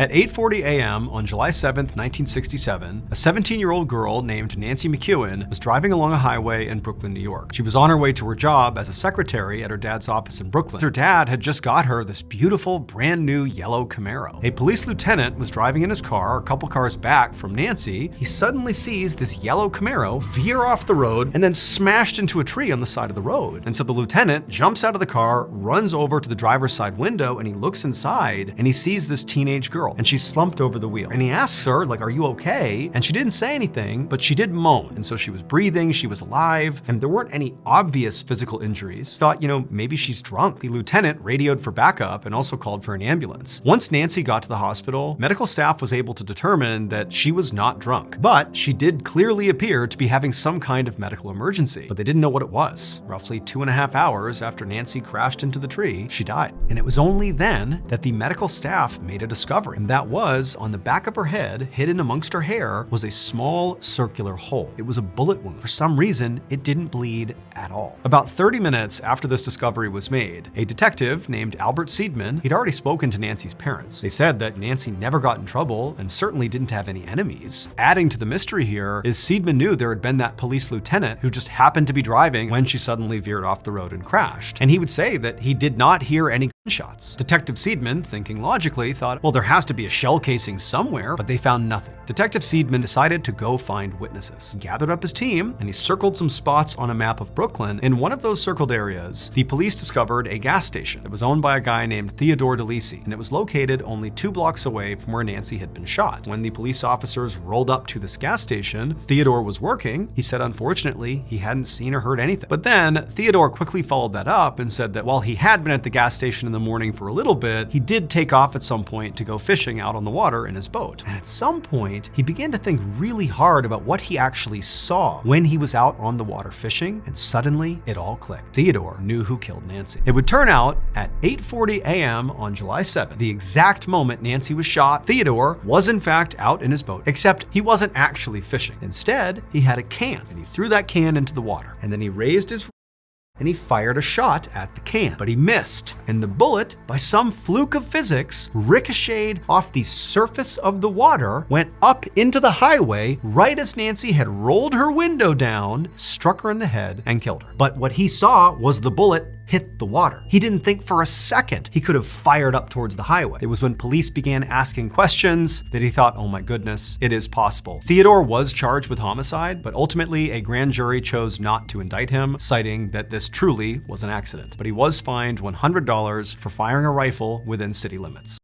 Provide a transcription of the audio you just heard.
At 8:40 a.m. on July 7, 1967, a 17-year-old girl named Nancy McEwen was driving along a highway in Brooklyn, New York. She was on her way to her job as a secretary at her dad's office in Brooklyn. Her dad had just got her this beautiful, brand new yellow Camaro. A police lieutenant was driving in his car a couple cars back from Nancy. He suddenly sees this yellow Camaro veer off the road and then smashed into a tree on the side of the road. And so the lieutenant jumps out of the car, runs over to the driver's side window, and he looks inside and he sees this teenage girl. And she's slumped over the wheel. And he asks her, like, are you okay? And she didn't say anything, but she did moan. And so she was breathing, she was alive, and there weren't any obvious physical injuries. Thought, maybe she's drunk. The lieutenant radioed for backup and also called for an ambulance. Once Nancy got to the hospital, medical staff was able to determine that she was not drunk, but she did clearly appear to be having some kind of medical emergency, but they didn't know what it was. Roughly 2.5 hours after Nancy crashed into the tree, she died. And it was only then that the medical staff made a discovery. And that was, on the back of her head, hidden amongst her hair, was a small circular hole. It was a bullet wound. For some reason, it didn't bleed at all. About 30 minutes after this discovery was made, a detective named Albert Seidman, he'd already spoken to Nancy's parents. They said that Nancy never got in trouble and certainly didn't have any enemies. Adding to the mystery here is Seidman knew there had been that police lieutenant who just happened to be driving when she suddenly veered off the road and crashed. And he would say that he did not hear any gunshots. Detective Seidman, thinking logically, thought, well, there has to be a shell casing somewhere, but they found nothing. Detective Seidman decided to go find witnesses. He gathered up his team and he circled some spots on a map of Brooklyn. In one of those circled areas, the police discovered a gas station that was owned by a guy named Theodore DeLisi, and it was located only 2 blocks away from where Nancy had been shot. When the police officers rolled up to this gas station, Theodore was working. He said, unfortunately, he hadn't seen or heard anything. But then Theodore quickly followed that up and said that while he had been at the gas station in the morning for a little bit, he did take off at some point to go fishing out on the water in his boat. And at some point, he began to think really hard about what he actually saw when he was out on the water fishing, and suddenly it all clicked. Theodore knew who killed Nancy. It would turn out at 8:40 a.m. on July 7th, the exact moment Nancy was shot, Theodore was in fact out in his boat, except he wasn't actually fishing. Instead, he had a can, and he threw that can into the water, and then he raised his and he fired a shot at the can, but he missed. And the bullet, by some fluke of physics, ricocheted off the surface of the water, went up into the highway right as Nancy had rolled her window down, struck her in the head, and killed her. But what he saw was the bullet hit the water. He didn't think for a second he could have fired up towards the highway. It was when police began asking questions that he thought, oh my goodness, it is possible. Theodore was charged with homicide, but ultimately a grand jury chose not to indict him, citing that this truly was an accident. But he was fined $100 for firing a rifle within city limits.